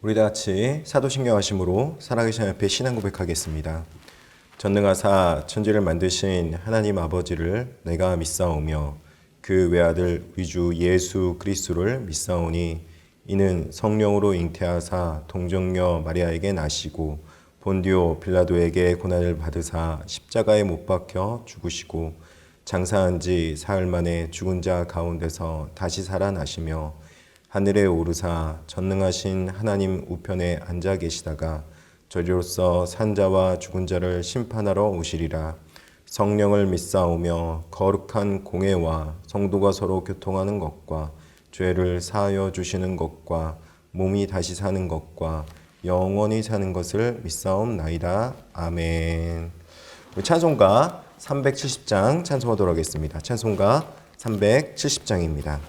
우리 다 같이 사도신경 하심으로 살아계신 앞에 신앙 고백하겠습니다. 전능하사 천지를 만드신 하나님 아버지를 내가 믿사오며 그 외아들 우리 주 예수 그리스도를 믿사오니 이는 성령으로 잉태하사 동정녀 마리아에게 나시고 본디오 빌라도에게 고난을 받으사 십자가에 못 박혀 죽으시고 장사한 지 사흘 만에 죽은 자 가운데서 다시 살아나시며 하늘에 오르사 전능하신 하나님 우편에 앉아 계시다가 저리로서 산자와 죽은 자를 심판하러 오시리라. 성령을 믿사오며 거룩한 공회와 성도가 서로 교통하는 것과 죄를 사하여 주시는 것과 몸이 다시 사는 것과 영원히 사는 것을 믿사옵나이다. 아멘. 찬송가 370장 찬송하도록 하겠습니다. 찬송가 370장입니다.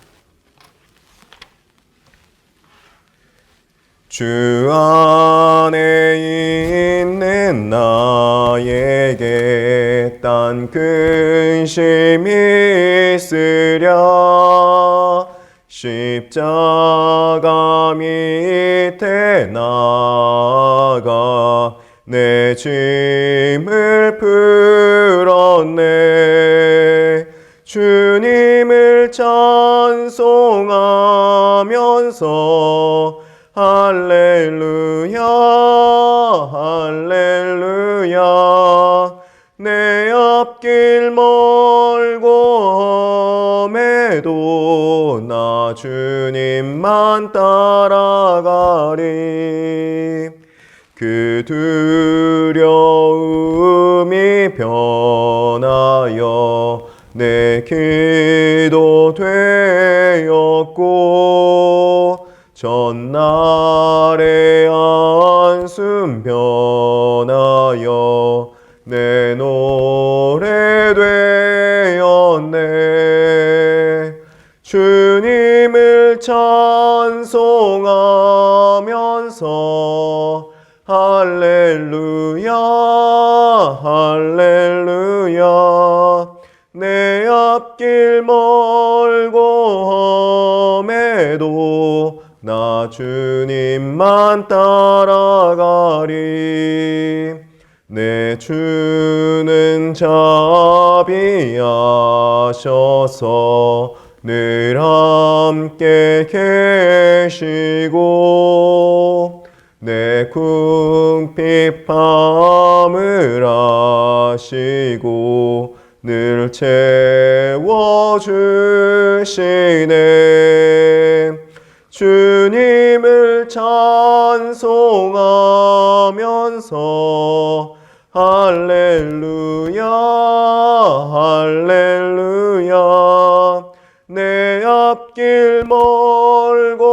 주 안에 있는 나에게 딴 근심이 있으랴. 십자가 밑에 나가 내 짐을 풀었네. 주님을 찬송하면서 할렐루야 할렐루야. 내 앞길 멀고 험해도 나 주님만 따라가리. 그 두려움이 변하여 내 기도 되었고 전날의 한숨 변하여 내 노래 되었네. 주님을 찬송하면서 할렐루야 할렐루야. 내 앞길 멀고 험해도 나 주님만 따라가리. 내 주는 자비하셔서 늘 함께 계시고 내 궁핍함을 아시고 늘 채워주시네. 주님을 찬송하면서 할렐루야 할렐루야. 내 앞길 멀고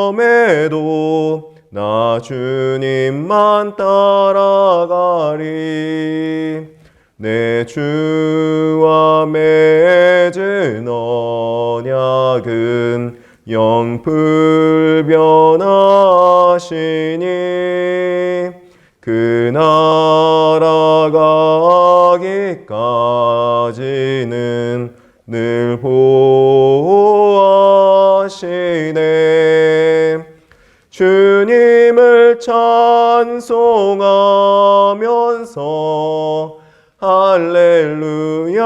험해도 나 주님만 따라가리. 내 주와 맺은 언약은 영불변하시니 그 나라 가기까지는 늘 보호하시네. 주님을 찬송하면서 할렐루야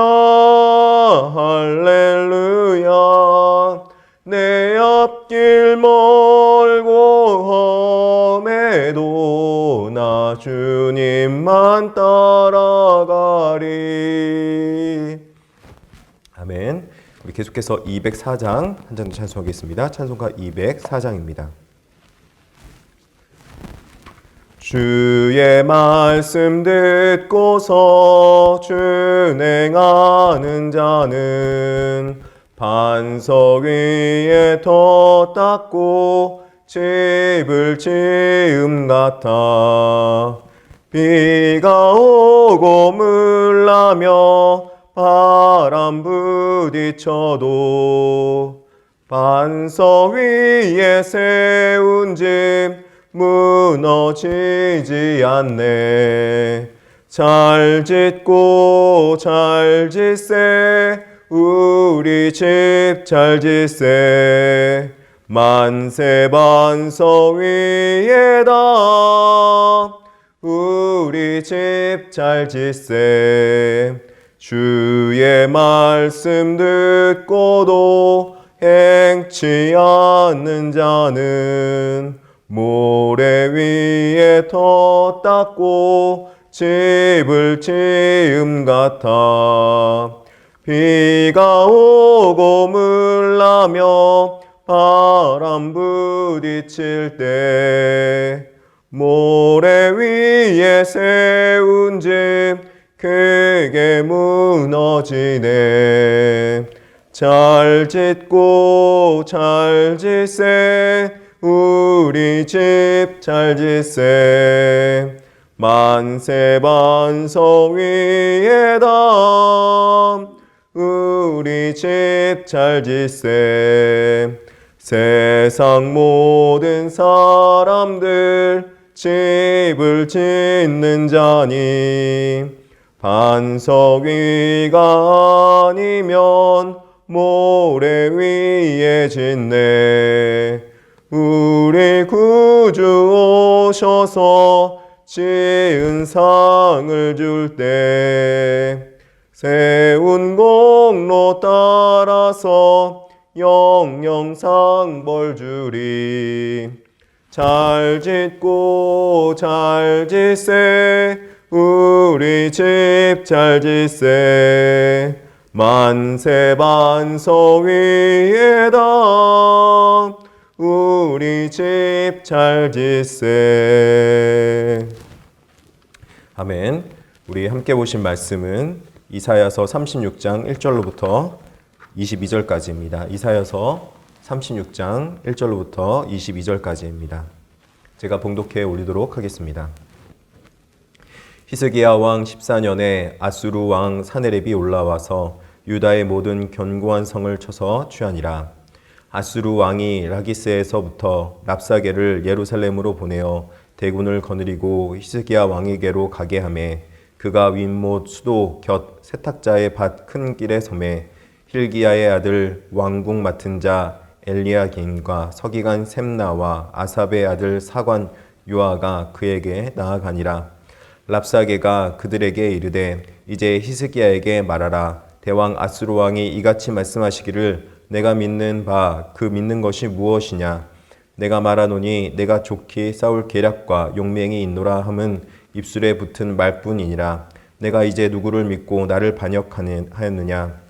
할렐루야. 내 앞길 멀고 험해도 나 주님만 따라가리. 아멘. 우리 계속해서 204장 한 장 찬송하겠습니다. 찬송가 204장입니다. 주의 말씀 듣고서 준행하는 자는 반석 위에 더 닦고 집을 지음 같아. 비가 오고 물 나며 바람 부딪혀도 반석 위에 세운 집 무너지지 않네. 잘 짓고 잘 짓세 우리 집 잘 짓세. 만세 반석 위에다 우리 집 잘 짓세. 주의 말씀 듣고도 행치 않는 자는 모래 위에 터 닦고 집을 지음 같아. 비가 오고 물나며 바람 부딪힐 때 모래 위에 세운 집 크게 무너지네. 잘 짓고 잘 짓세. 우리 집 잘 짓세. 만세 반석 위에다 우리 집 잘 짓세. 세상 모든 사람들 집을 짓는 자니 반석 위가 아니면 모래 위에 짓네. 우리 구주 오셔서 지은 상을 줄 때 세운 공로 따라서 영영 상벌 주리. 잘 짓고 잘 짓세. 우리 집 잘 짓세. 만세 반석 위에다 우리 집 잘 짓세. 아멘. 우리 함께 보신 말씀은 이사야서 36장 1절로부터 22절까지입니다. 이사야서 36장 1절로부터 22절까지입니다. 제가 봉독해 올리도록 하겠습니다. 히스기야 왕 14년에 아수르 왕 사네립이 올라와서 유다의 모든 견고한 성을 쳐서 취하니라. 아수르 왕이 라기스에서부터 랍사게를 예루살렘으로 보내어 대군을 거느리고 히스기야 왕에게로 가게 하매 그가 윗못 수도 곁 세탁자의 밭 큰 길에 섬에 힐기야의 아들 왕궁 맡은 자 엘리야김과 서기관 셈나와 아삽의 아들 사관 요아가 그에게 나아가니라. 랍사게가 그들에게 이르되 이제 히스기야에게 말하라. 대왕 아수르 왕이 이같이 말씀하시기를 내가 믿는 바 그 믿는 것이 무엇이냐. 내가 말하노니 내가 좋게 싸울 계략과 용맹이 있노라 함은 입술에 붙은 말뿐이니라. 내가 이제 누구를 믿고 나를 반역하였느냐.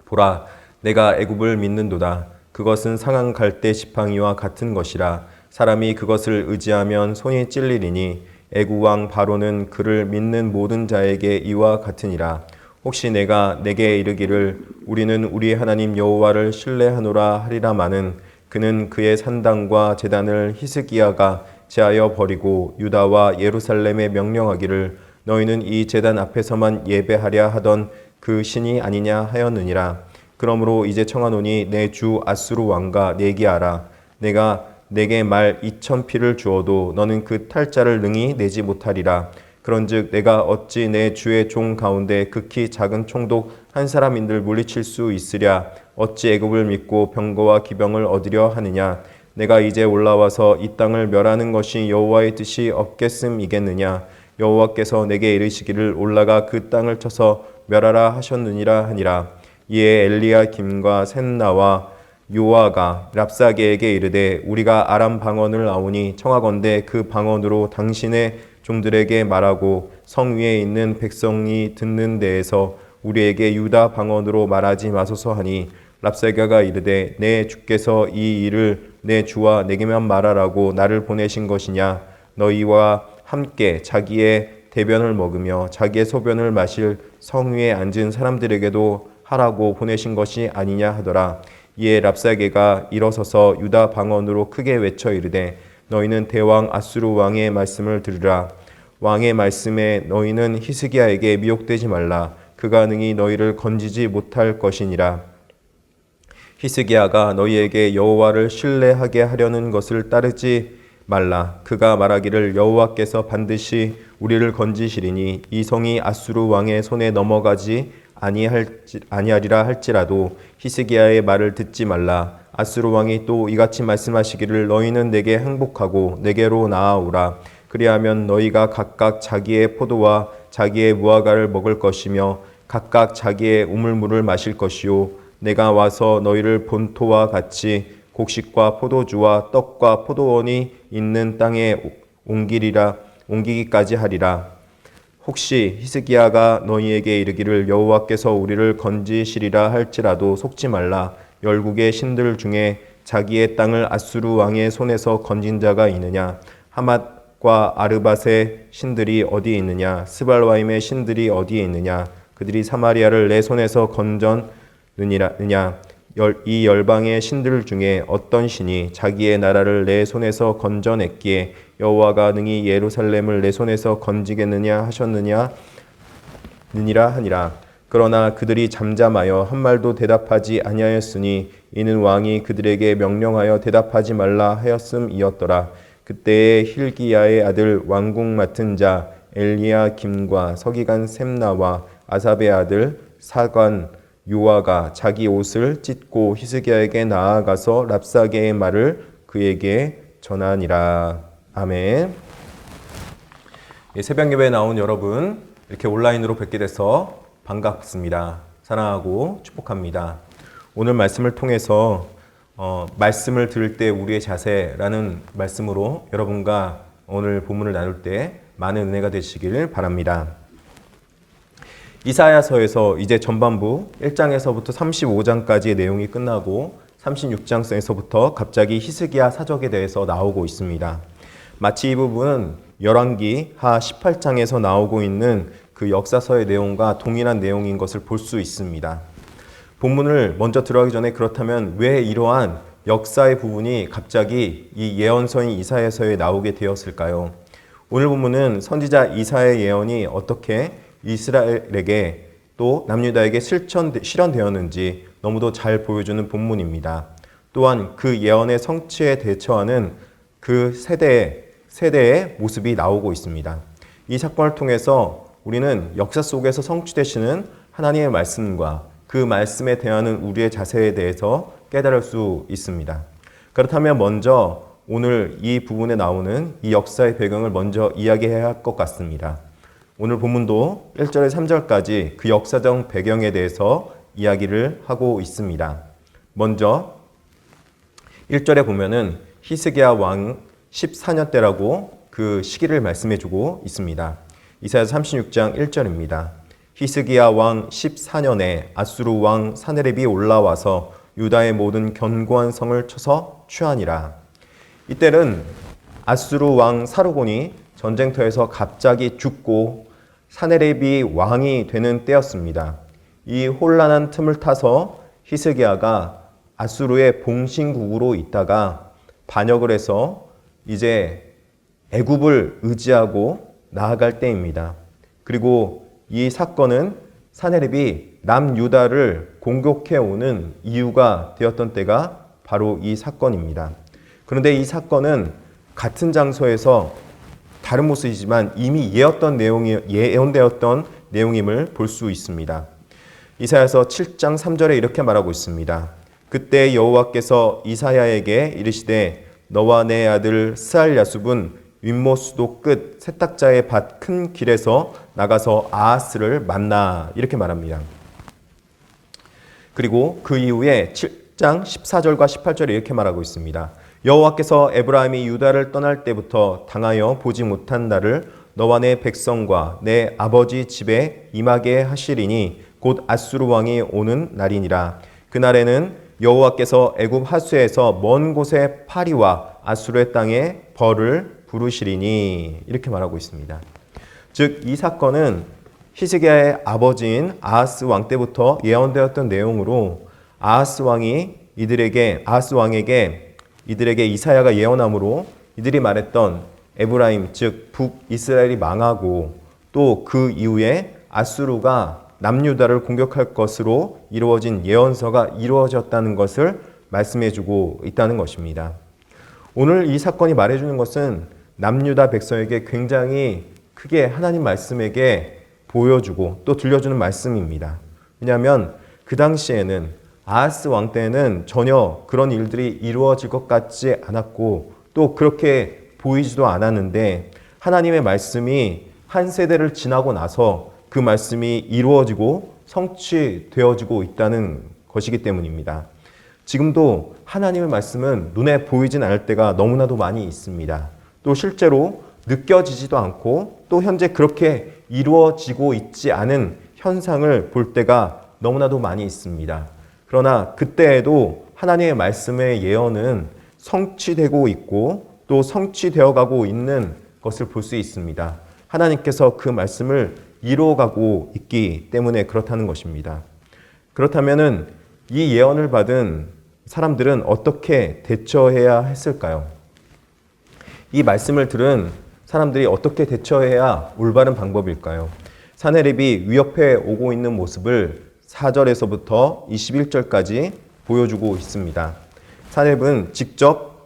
보라, 내가 애굽을 믿는도다. 그것은 상한 갈대 지팡이와 같은 것이라. 사람이 그것을 의지하면 손이 찔리리니 애굽 왕 바로는 그를 믿는 모든 자에게 이와 같으니라. 혹시 내가 내게 이르기를 우리는 우리 하나님 여호와를 신뢰하노라 하리라마는 그는 그의 산당과 제단을 히스기야가 제하여 버리고 유다와 예루살렘에 명령하기를 너희는 이 제단 앞에서만 예배하랴 하던 그 신이 아니냐 하였느니라. 그러므로 이제 청하노니 내 주 아수르 왕과 내기하라. 내가 내게 말 2,000피를 주어도 너는 그 탈자를 능히 내지 못하리라. 그런즉 내가 어찌 내 주의 종 가운데 극히 작은 총독 한 사람인들 물리칠 수 있으랴. 어찌 애굽을 믿고 병거와 기병을 얻으려 하느냐. 내가 이제 올라와서 이 땅을 멸하는 것이 여호와의 뜻이 없겠음이겠느냐. 여호와께서 내게 이르시기를 올라가 그 땅을 쳐서 멸하라 하셨느니라 하니라. 이에 엘리야김과 셈나와 요아가 랍사게에게 이르되 우리가 아람 방언을 아오니 청하건대 그 방언으로 당신의 종들에게 말하고 성 위에 있는 백성이 듣는 데에서 우리에게 유다 방언으로 말하지 마소서 하니 랍사게가 이르되 내 주께서 이 일을 내 주와 내게만 말하라고 나를 보내신 것이냐. 너희와 함께 자기의 대변을 먹으며 자기의 소변을 마실 성 위에 앉은 사람들에게도 하라고 보내신 것이 아니냐 하더라. 이에 랍사게가 일어서서 유다 방언으로 크게 외쳐 이르되 너희는 대왕 아수르 왕의 말씀을 들으라. 왕의 말씀에 너희는 히스기야에게 미혹되지 말라. 그가 능히 너희를 건지지 못할 것이니라. 히스기야가 너희에게 여호와를 신뢰하게 하려는 것을 따르지 말라. 그가 말하기를 여호와께서 반드시 우리를 건지시리니 이 성이 아수르 왕의 손에 넘어가지 아니하리라 할지라도 히스기야의 말을 듣지 말라. 아수르 왕이 또 이같이 말씀하시기를 너희는 내게 항복하고 내게로 나아오라. 그리하면 너희가 각각 자기의 포도와 자기의 무화과를 먹을 것이며 각각 자기의 우물물을 마실 것이요 내가 와서 너희를 본토와 같이 곡식과 포도주와 떡과 포도원이 있는 땅에 옮기기까지 하리라. 혹시 히스기야가 너희에게 이르기를 여호와께서 우리를 건지시리라 할지라도 속지 말라. 열국의 신들 중에 자기의 땅을 아수르 왕의 손에서 건진 자가 있느냐? 하맛과 아르밧의 신들이 어디에 있느냐? 스발와임의 신들이 어디에 있느냐? 그들이 사마리아를 내 손에서 건졌느냐? 이 열방의 신들 중에 어떤 신이 자기의 나라를 내 손에서 건져냈기에 여호와가 능히 예루살렘을 내 손에서 건지겠느냐 하셨느냐 느니라 하니라. 그러나 그들이 잠잠하여 한 말도 대답하지 아니하였으니 이는 왕이 그들에게 명령하여 대답하지 말라 하였음이었더라. 그때에 힐기야의 아들 왕궁 맡은 자 엘리야김과 서기관 셈나와 아삽의 아들 사관 요아가 자기 옷을 찢고 히스기야에게 나아가서 랍사게의 말을 그에게 전하니라. 아멘. 새벽 예배에 나온 여러분, 이렇게 온라인으로 뵙게 돼서 반갑습니다. 사랑하고 축복합니다. 오늘 말씀을 통해서 말씀을 들을 때 우리의 자세라는 말씀으로 여러분과 오늘 본문을 나눌 때 많은 은혜가 되시길 바랍니다. 이사야서에서 이제 전반부 1장에서부터 35장까지의 내용이 끝나고 36장에서부터 갑자기 히스기야 사적에 대해서 나오고 있습니다. 마치 이 부분은 열왕기 하 18장에서 나오고 있는 그 역사서의 내용과 동일한 내용인 것을 볼 수 있습니다. 본문을 먼저 들어가기 전에 그렇다면 왜 이러한 역사의 부분이 갑자기 이 예언서인 이사야서에 나오게 되었을까요? 오늘 본문은 선지자 이사야의 예언이 어떻게 이스라엘에게 또 남유다에게 실현되었는지 너무도 잘 보여주는 본문입니다. 또한 그 예언의 성취에 대처하는 그 세대의 모습이 나오고 있습니다. 이 사건을 통해서 우리는 역사 속에서 성취되시는 하나님의 말씀과 그 말씀에 대하는 우리의 자세에 대해서 깨달을 수 있습니다. 그렇다면 먼저 오늘 이 부분에 나오는 이 역사의 배경을 먼저 이야기해야 할 것 같습니다. 오늘 본문도 1절에서 3절까지 그 역사적 배경에 대해서 이야기를 하고 있습니다. 먼저 1절에 보면은 히스기야 왕 14년 때라고 그 시기를 말씀해주고 있습니다. 이사야서 36장 1절입니다. 히스기야 왕 14년에 아수르 왕 사네립이 올라와서 유다의 모든 견고한 성을 쳐서 취하니라. 이때는 아수르 왕 사르곤이 전쟁터에서 갑자기 죽고 사네립이 왕이 되는 때였습니다. 이 혼란한 틈을 타서 히스기야가 아수르의 봉신국으로 있다가 반역을 해서 이제 애굽을 의지하고 나아갈 때입니다. 그리고 이 사건은 사네립이 남유다를 공격해오는 이유가 되었던 때가 바로 이 사건입니다. 그런데 이 사건은 같은 장소에서 다른 모습이지만 이미 예언되었던 내용임을 볼 수 있습니다. 이사야서 7장 3절에 이렇게 말하고 있습니다. 그때 여호와께서 이사야에게 이르시되 너와 내 아들 스알야숲은 윗모수도 끝 세탁자의 밭 큰 길에서 나가서 아하스를 만나 이렇게 말합니다. 그리고 그 이후에 7장 14절과 18절에 이렇게 말하고 있습니다. 여호와께서 에브라임이 유다를 떠날 때부터 당하여 보지 못한 날을 너와 내 백성과 내 아버지 집에 임하게 하시리니 곧 아수르 왕이 오는 날이니라. 그날에는 여호와께서 애굽 하수에서 먼 곳에 파리와 아수르의 땅에 벌을 부르시리니 이렇게 말하고 있습니다. 즉 이 사건은 히스기야의 아버지인 아하스 왕 때부터 예언되었던 내용으로 아하스 왕에게 이들에게 이사야가 예언함으로 이들이 말했던 에브라임 즉 북이스라엘이 망하고 또 그 이후에 아수르가 남유다를 공격할 것으로 이루어진 예언서가 이루어졌다는 것을 말씀해주고 있다는 것입니다. 오늘 이 사건이 말해주는 것은 남유다 백성에게 굉장히 크게 하나님 말씀에게 보여주고 또 들려주는 말씀입니다. 왜냐하면 그 당시에는 아하스 왕 때는 전혀 그런 일들이 이루어질 것 같지 않았고 또 그렇게 보이지도 않았는데 하나님의 말씀이 한 세대를 지나고 나서 그 말씀이 이루어지고 성취되어지고 있다는 것이기 때문입니다. 지금도 하나님의 말씀은 눈에 보이진 않을 때가 너무나도 많이 있습니다. 또 실제로 느껴지지도 않고 또 현재 그렇게 이루어지고 있지 않은 현상을 볼 때가 너무나도 많이 있습니다. 그러나 그때에도 하나님의 말씀의 예언은 성취되고 있고 또 성취되어 가고 있는 것을 볼 수 있습니다. 하나님께서 그 말씀을 이루어가고 있기 때문에 그렇다는 것입니다. 그렇다면은 이 예언을 받은 사람들은 어떻게 대처해야 했을까요? 이 말씀을 들은 사람들이 어떻게 대처해야 올바른 방법일까요? 사내립이 위협해 오고 있는 모습을 4절에서부터 21절까지 보여주고 있습니다. 사내립은 직접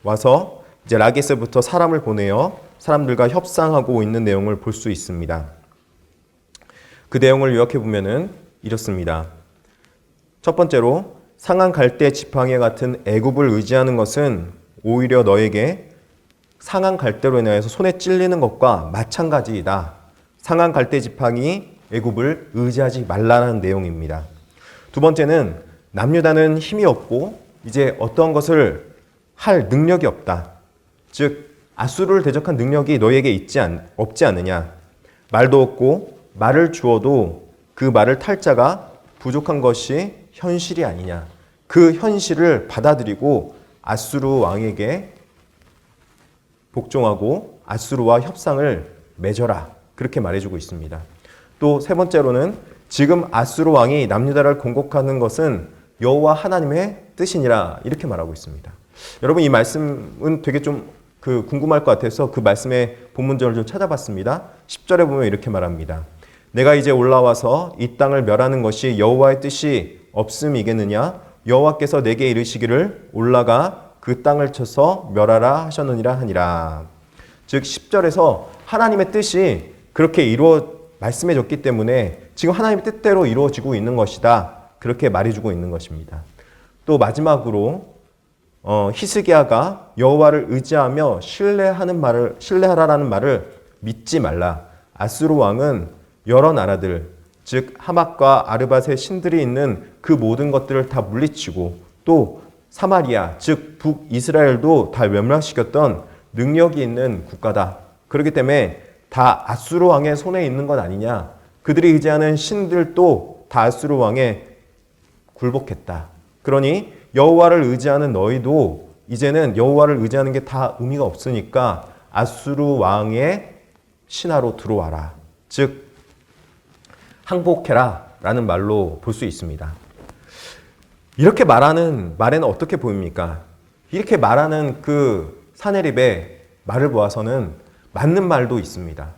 와서 이제 라게스부터 사람을 보내어 사람들과 협상하고 있는 내용을 볼 수 있습니다. 그 내용을 요약해 보면은 이렇습니다. 첫 번째로 상한 갈대 지팡이 같은 애굽을 의지하는 것은 오히려 너에게 상한 갈대로 인하여서 손에 찔리는 것과 마찬가지이다. 상한 갈대 지팡이 애굽을 의지하지 말라는 내용입니다. 두 번째는 남유다는 힘이 없고 이제 어떤 것을 할 능력이 없다. 즉 아수르를 대적한 능력이 너에게 없지 않느냐. 말도 없고 말을 주어도 그 말을 탈 자가 부족한 것이 현실이 아니냐. 그 현실을 받아들이고 아수르 왕에게 복종하고 아수르와 협상을 맺어라. 그렇게 말해주고 있습니다. 또 세 번째로는 지금 아수르 왕이 남유다를 공격하는 것은 여호와 하나님의 뜻이니라 이렇게 말하고 있습니다. 여러분 이 말씀은 되게 좀 궁금할 것 같아서 그 말씀의 본문절을 좀 찾아봤습니다. 10절에 보면 이렇게 말합니다. 내가 이제 올라와서 이 땅을 멸하는 것이 여호와의 뜻이 없음이겠느냐? 여호와께서 내게 이르시기를 올라가 그 땅을 쳐서 멸하라 하셨느니라 하니라. 즉 10절에서 하나님의 뜻이 그렇게 말씀해졌기 때문에 지금 하나님의 뜻대로 이루어지고 있는 것이다. 그렇게 말해주고 있는 것입니다. 또 마지막으로 히스기야가 여호와를 의지하며 신뢰하라라는 말을 믿지 말라. 아수르 왕은 여러 나라들, 즉 하맛과 아르밧의 신들이 있는 그 모든 것들을 다 물리치고 또 사마리아, 즉 북이스라엘도 다 멸망시켰던 능력이 있는 국가다. 그렇기 때문에 다 아수르 왕의 손에 있는 것 아니냐. 그들이 의지하는 신들도 다 아수르 왕에 굴복했다. 그러니 여호와를 의지하는 너희도 이제는 여호와를 의지하는 게 다 의미가 없으니까 아수르 왕의 신하로 들어와라. 즉 항복해라 라는 말로 볼 수 있습니다. 이렇게 말하는 말에는 어떻게 보입니까? 이렇게 말하는 그 사내립의 말을 보아서는 맞는 말도 있습니다.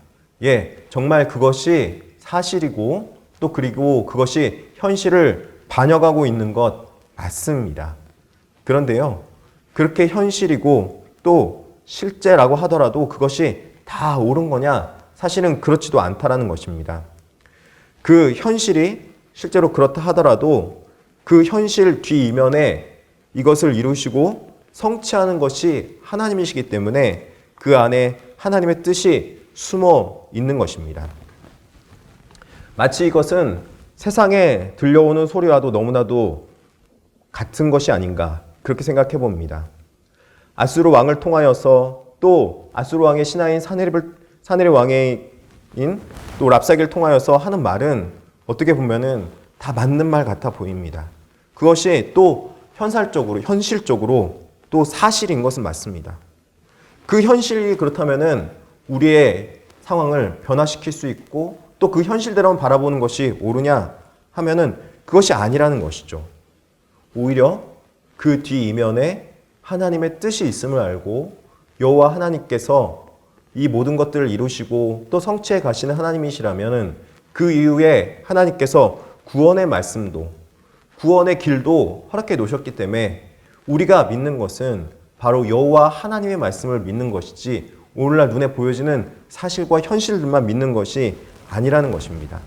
예, 정말 그것이 사실이고 또 그리고 그것이 현실을 반영하고 있는 것 맞습니다. 그런데요, 그렇게 현실이고 또 실제라고 하더라도 그것이 다 옳은 거냐? 사실은 그렇지도 않다라는 것입니다. 그 현실이 실제로 그렇다 하더라도 그 현실 뒷이면에 이것을 이루시고 성취하는 것이 하나님이시기 때문에 그 안에 하나님의 뜻이 숨어 있는 것입니다. 마치 이것은 세상에 들려오는 소리와도 너무나도 같은 것이 아닌가 그렇게 생각해 봅니다. 아수르 왕을 통하여서 또 아수르 왕의 신하인 사네립 왕인 또 랍사기를 통하여서 하는 말은 어떻게 보면은 다 맞는 말 같아 보입니다. 그것이 또 현실적으로 또 사실인 것은 맞습니다. 그 현실이 그렇다면은 우리의 상황을 변화시킬 수 있고 또 그 현실대로만 바라보는 것이 옳으냐 하면은 그것이 아니라는 것이죠. 오히려 그 뒷이면에 하나님의 뜻이 있음을 알고 여호와 하나님께서 이 모든 것들을 이루시고 또 성취해 가시는 하나님이시라면은 그 이후에 하나님께서 구원의 말씀도 구원의 길도 허락해 놓으셨기 때문에 우리가 믿는 것은 바로 여호와 하나님의 말씀을 믿는 것이지 오늘날 눈에 보여지는 사실과 현실들만 믿는 것이 아니라는 것입니다.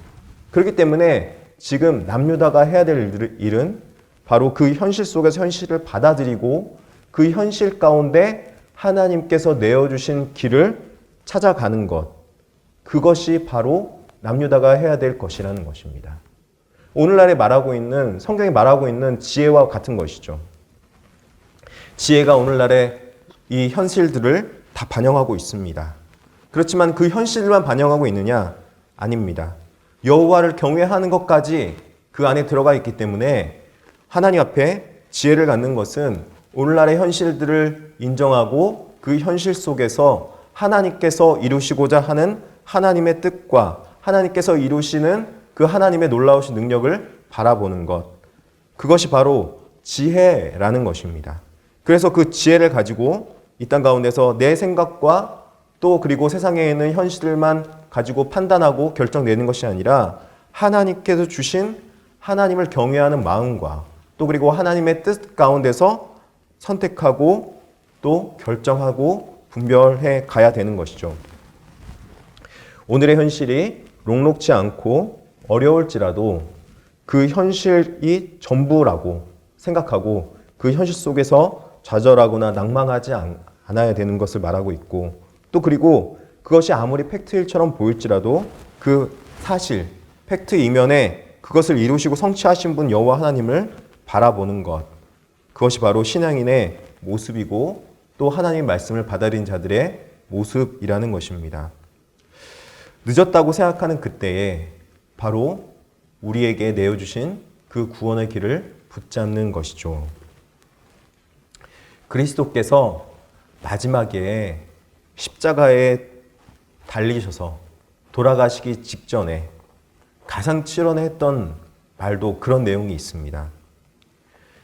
그렇기 때문에 지금 남유다가 해야 될 일은 바로 그 현실 속에서 현실을 받아들이고 그 현실 가운데 하나님께서 내어주신 길을 찾아가는 것. 그것이 바로 남유다가 해야 될 것이라는 것입니다. 오늘날에 말하고 있는, 성경이 말하고 있는 지혜와 같은 것이죠. 지혜가 오늘날의 이 현실들을 다 반영하고 있습니다. 그렇지만 그 현실만 반영하고 있느냐? 아닙니다. 여호와를 경외하는 것까지 그 안에 들어가 있기 때문에 하나님 앞에 지혜를 갖는 것은 오늘날의 현실들을 인정하고 그 현실 속에서 하나님께서 이루시고자 하는 하나님의 뜻과 하나님께서 이루시는 그 하나님의 놀라우신 능력을 바라보는 것. 그것이 바로 지혜라는 것입니다. 그래서 그 지혜를 가지고 이 땅 가운데서 내 생각과 또 그리고 세상에 있는 현실만 가지고 판단하고 결정내는 것이 아니라 하나님께서 주신 하나님을 경외하는 마음과 또 그리고 하나님의 뜻 가운데서 선택하고 또 결정하고 분별해 가야 되는 것이죠. 오늘의 현실이 녹록지 않고 어려울지라도 그 현실이 전부라고 생각하고 그 현실 속에서 좌절하거나 낭망하지 않아야 되는 것을 말하고 있고 또 그리고 그것이 아무리 팩트일처럼 보일지라도 그 사실, 팩트 이면에 그것을 이루시고 성취하신 분 여호와 하나님을 바라보는 것. 그것이 바로 신앙인의 모습이고 또 하나님의 말씀을 받아들인 자들의 모습이라는 것입니다. 늦었다고 생각하는 그때에 바로 우리에게 내어주신 그 구원의 길을 붙잡는 것이죠. 그리스도께서 마지막에 십자가에 달리셔서 돌아가시기 직전에 가상칠언에 했던 말도 그런 내용이 있습니다.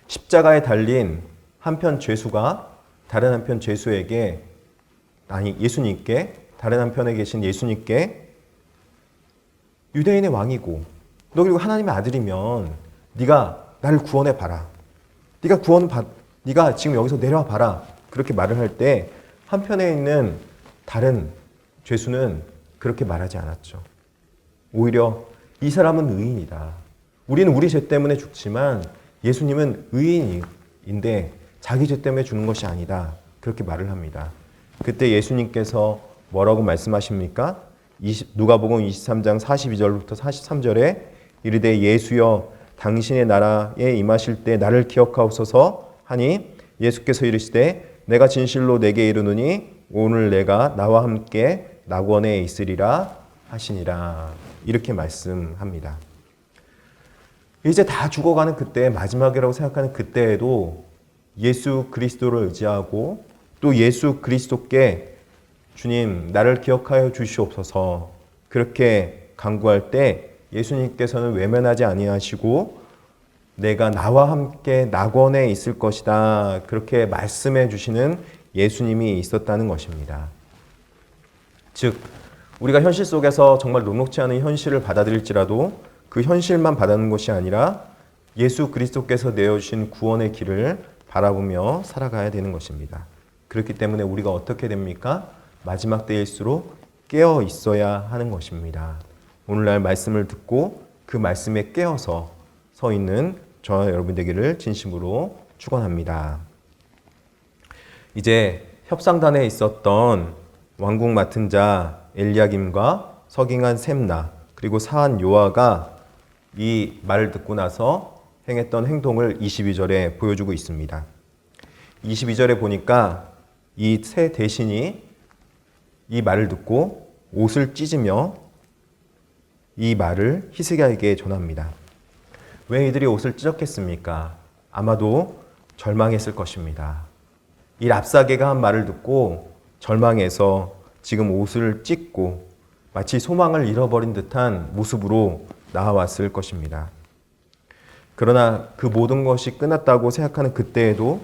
십자가에 달린 한편 죄수가 다른 한편 죄수에게, 아니 예수님께, 다른 한편에 계신 예수님께 유대인의 왕이고 너 그리고 하나님의 아들이면 네가 나를 구원해 봐라. 네가 지금 여기서 내려와 봐라. 그렇게 말을 할 때 한편에 있는 다른 죄수는 그렇게 말하지 않았죠. 오히려 이 사람은 의인이다. 우리는 우리 죄 때문에 죽지만 예수님은 의인인데 자기 죄 때문에 죽는 것이 아니다. 그렇게 말을 합니다. 그때 예수님께서 뭐라고 말씀하십니까? 누가복음 23장 42절부터 43절에 이르되 예수여 당신의 나라에 임하실 때 나를 기억하옵소서 하니 예수께서 이르시되 내가 진실로 내게 이르노니 오늘 내가 나와 함께 낙원에 있으리라 하시니라. 이렇게 말씀합니다. 이제 다 죽어가는 그때, 마지막이라고 생각하는 그때에도 예수 그리스도를 의지하고 또 예수 그리스도께 주님 나를 기억하여 주시옵소서 그렇게 간구할 때 예수님께서는 외면하지 아니하시고 내가 나와 함께 낙원에 있을 것이다 그렇게 말씀해 주시는 예수님이 있었다는 것입니다. 즉 우리가 현실 속에서 정말 녹록지 않은 현실을 받아들일지라도 그 현실만 받아들이는 것이 아니라 예수 그리스도께서 내어주신 구원의 길을 바라보며 살아가야 되는 것입니다. 그렇기 때문에 우리가 어떻게 됩니까? 마지막 때일수록 깨어 있어야 하는 것입니다. 오늘날 말씀을 듣고 그 말씀에 깨어서 서 있는 저와 여러분 되기를 진심으로 축원합니다. 이제 협상단에 있었던 왕궁 맡은 자 엘리야김과 서기관 셈나 그리고 사한 요아가 이 말을 듣고 나서 행했던 행동을 22절에 보여주고 있습니다. 22절에 보니까 이 세 대신이 이 말을 듣고 옷을 찢으며 이 말을 히스기야에게 전합니다. 왜 이들이 옷을 찢었겠습니까? 아마도 절망했을 것입니다. 이 랍사게가 한 말을 듣고 절망해서 지금 옷을 찢고 마치 소망을 잃어버린 듯한 모습으로 나와왔을 것입니다. 그러나 그 모든 것이 끝났다고 생각하는 그때에도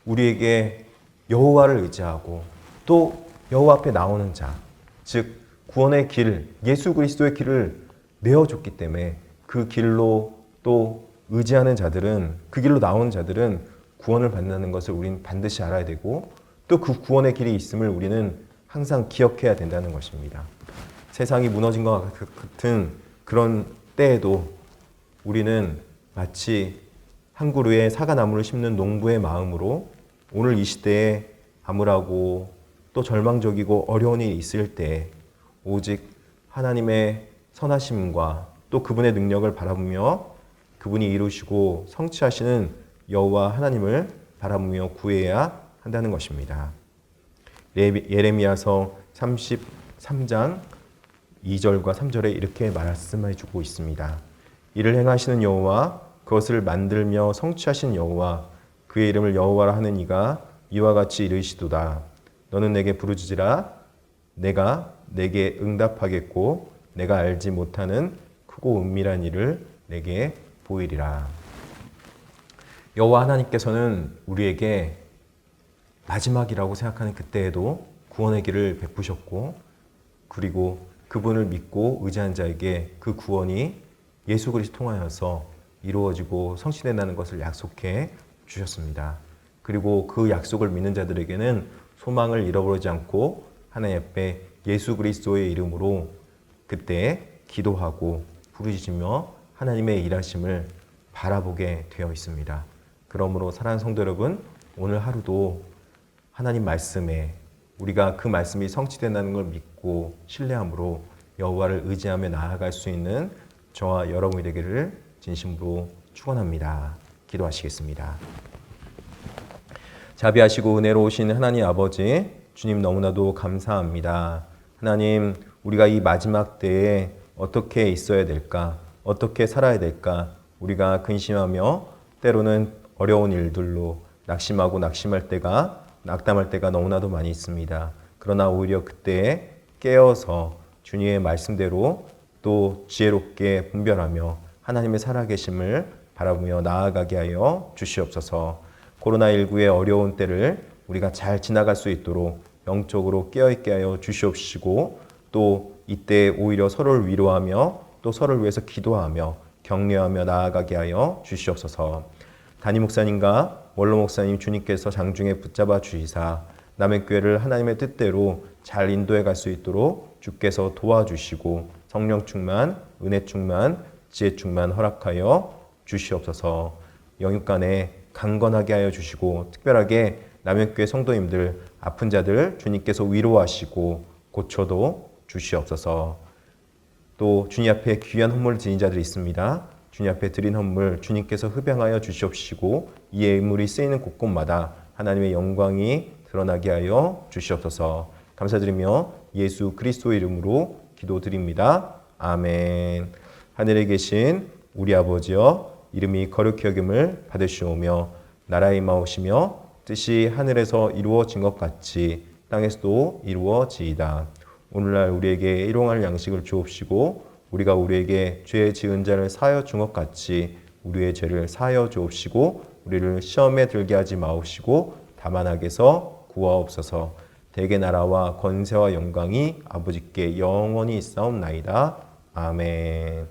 우리에게 여호와를 의지하고 또 여호와 앞에 나오는 자, 즉 구원의 길, 예수 그리스도의 길을 내어줬기 때문에 그 길로 또 의지하는 자들은, 그 길로 나오는 자들은 구원을 받는다는 것을 우리는 반드시 알아야 되고 또 그 구원의 길이 있음을 우리는 항상 기억해야 된다는 것입니다. 세상이 무너진 것 같은 그런 때에도 우리는 마치 한 그루의 사과나무를 심는 농부의 마음으로 오늘 이 시대에 암울하고 또 절망적이고 어려운 일이 있을 때 오직 하나님의 선하심과 또 그분의 능력을 바라보며 그분이 이루시고 성취하시는 여호와 하나님을 바라보며 구해야 한다는 것입니다. 예레미야서 33장 2절과 3절에 이렇게 말씀해 주고 있습니다. 이를 행하시는 여호와 그것을 만들며 성취하신 여호와 그의 이름을 여호와라 하는 이가 이와 같이 이르시도다. 너는 내게 부르짖으라. 내가 내게 응답하겠고 내가 알지 못하는 크고 은밀한 일을 내게 보이리라. 여호와 하나님께서는 우리에게 마지막이라고 생각하는 그때에도 구원의 길을 베푸셨고 그리고 그분을 믿고 의지한 자에게 그 구원이 예수 그리스도 통하여서 이루어지고 성취된다는 것을 약속해 주셨습니다. 그리고 그 약속을 믿는 자들에게는 소망을 잃어버리지 않고 하나님 앞에 예수 그리스도의 이름으로 그때 기도하고 부르짖으며 하나님의 일하심을 바라보게 되어 있습니다. 그러므로 사랑하는 성도 여러분, 오늘 하루도 하나님 말씀에 우리가 그 말씀이 성취된다는 걸 믿고 신뢰함으로 여호와를 의지하며 나아갈 수 있는 저와 여러분이 되기를 진심으로 축원합니다. 기도하시겠습니다. 자비하시고 은혜로우신 하나님 아버지, 주님 너무나도 감사합니다. 하나님, 우리가 이 마지막 때에 어떻게 있어야 될까? 어떻게 살아야 될까? 우리가 근심하며 때로는 어려운 일들로 낙심할 때가 낙담할 때가 너무나도 많이 있습니다. 그러나 오히려 그때에 깨어서 주님의 말씀대로 또 지혜롭게 분별하며 하나님의 살아계심을 바라보며 나아가게 하여 주시옵소서. 코로나19의 어려운 때를 우리가 잘 지나갈 수 있도록 영적으로 깨어있게 하여 주시옵시고 또 이때 오히려 서로를 위로하며 또 서로를 위해서 기도하며 격려하며 나아가게 하여 주시옵소서. 담임 목사님과 원로 목사님 주님께서 장중에 붙잡아 주시사 남의 교회를 하나님의 뜻대로 잘 인도해 갈 수 있도록 주께서 도와주시고 성령 충만, 은혜 충만, 지혜 충만 허락하여 주시옵소서. 영육간에 강건하게 하여 주시고 특별하게 남영교회 성도님들 아픈 자들 주님께서 위로하시고 고쳐도 주시옵소서. 또 주님 앞에 귀한 헌물을 드린 자들이 있습니다. 주님 앞에 드린 헌물 주님께서 흡양하여 주시옵시고 이 예물이 쓰이는 곳곳마다 하나님의 영광이 드러나게 하여 주시옵소서. 감사드리며 예수 그리스도의 이름으로 기도드립니다. 아멘. 하늘에 계신 우리 아버지여, 이름이 거룩히 여김을 받으시오며 나라의 임하오시며 뜻이 하늘에서 이루어진 것 같이 땅에서도 이루어지이다. 오늘날 우리에게 일용할 양식을 주옵시고 우리가 우리에게 죄 지은 자를 사하여 준 것 같이 우리의 죄를 사하여 주옵시고 우리를 시험에 들게 하지 마옵시고 다만 악에서 구하옵소서. 대개 나라와 권세와 영광이 아버지께 영원히 있사옵나이다. 아멘.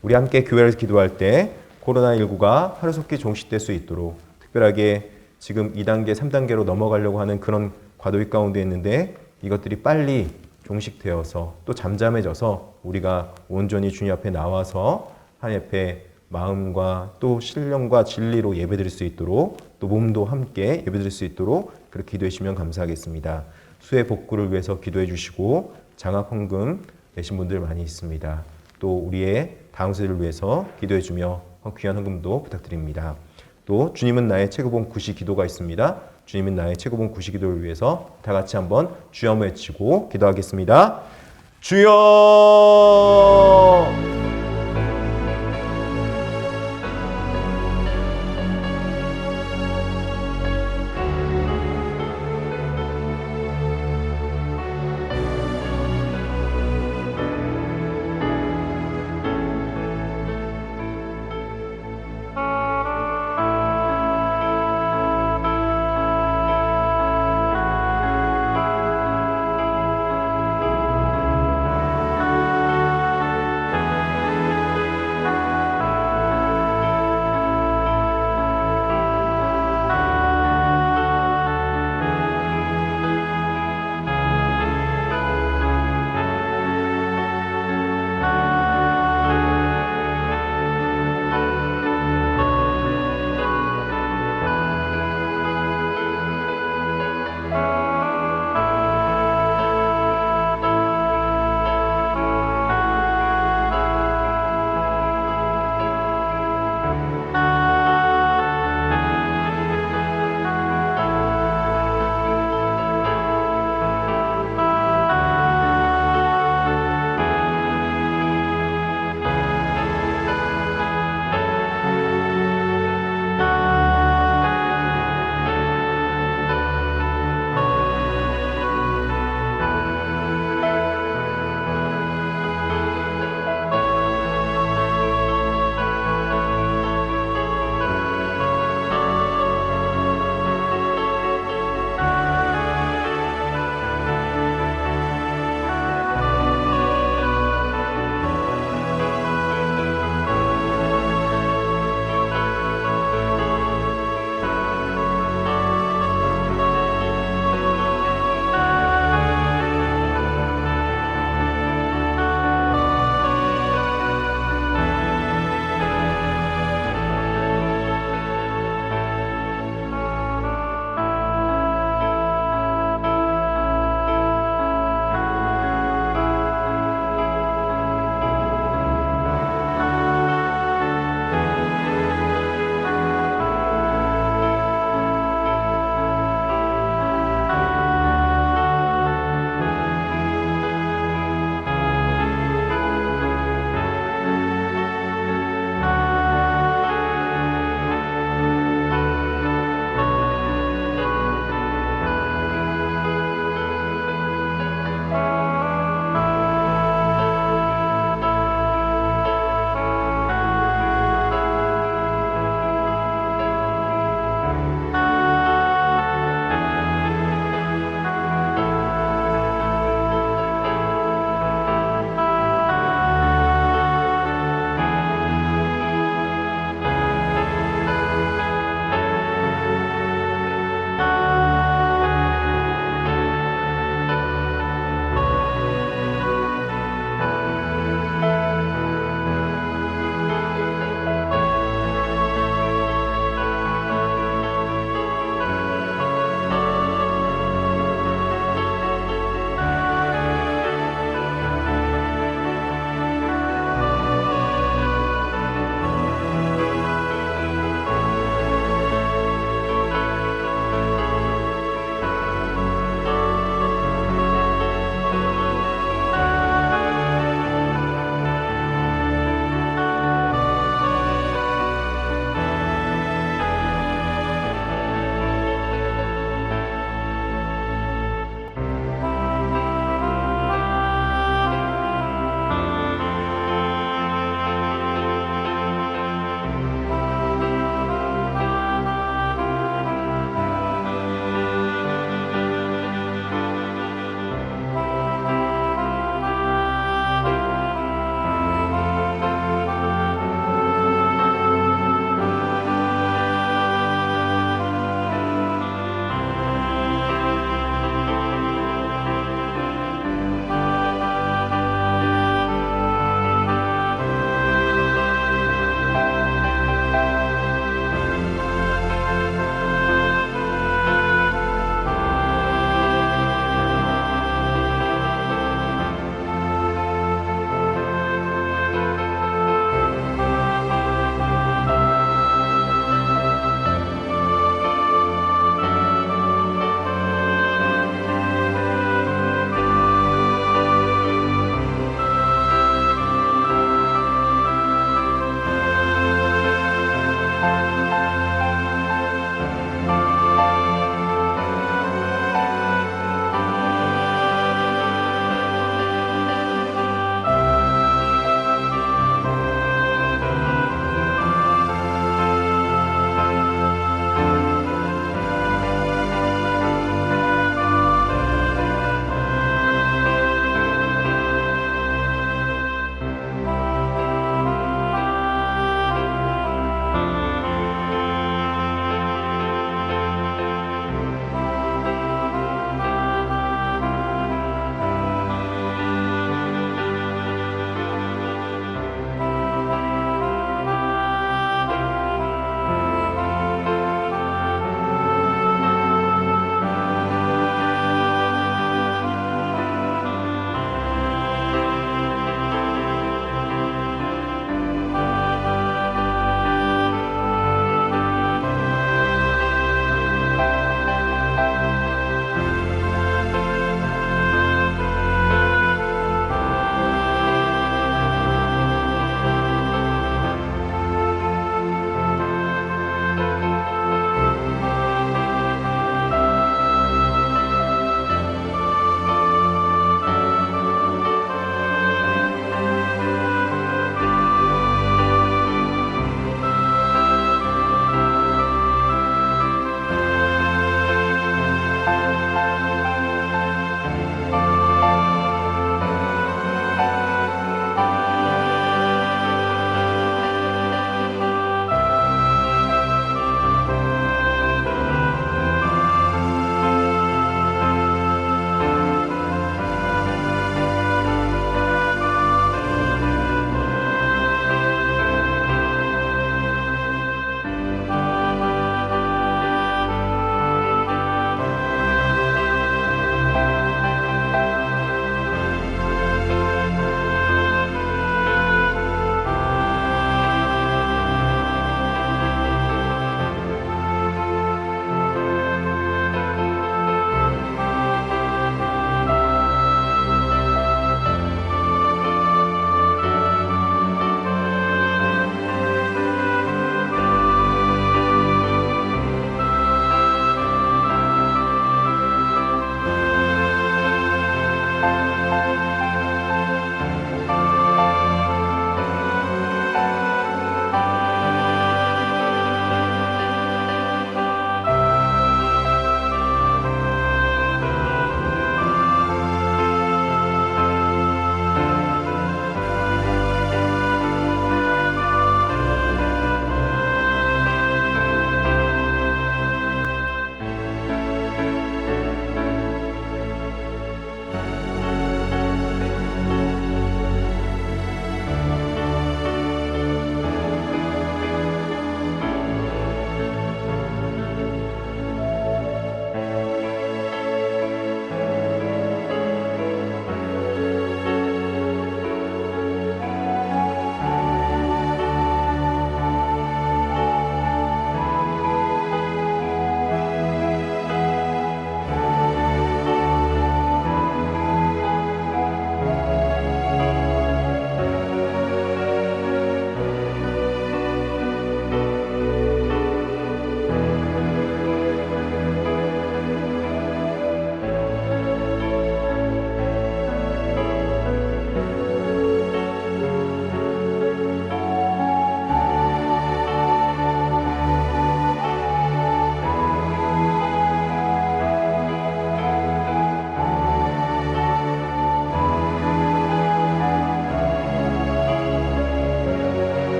우리 함께 교회에서 기도할 때 코로나19가 하루속히 종식될 수 있도록 특별하게 지금 2단계, 3단계로 넘어가려고 하는 그런 과도기 가운데 있는데 이것들이 빨리 종식되어서 또 잠잠해져서 우리가 온전히 주님 앞에 나와서 하나님 앞에 마음과 또 신령과 진리로 예배드릴 수 있도록 또 몸도 함께 예배드릴 수 있도록 그렇게 기도해 주시면 감사하겠습니다. 수해 복구를 위해서 기도해 주시고 장학 헌금 내신 분들 많이 있습니다. 또 우리의 다음 세대를 위해서 기도해 주며 귀한 헌금도 부탁드립니다. 또 주님은 나의 최고봉 구시 기도가 있습니다. 주님은 나의 최고봉 구시 기도를 위해서 다 같이 한번 주여 외치고 기도하겠습니다. 주여!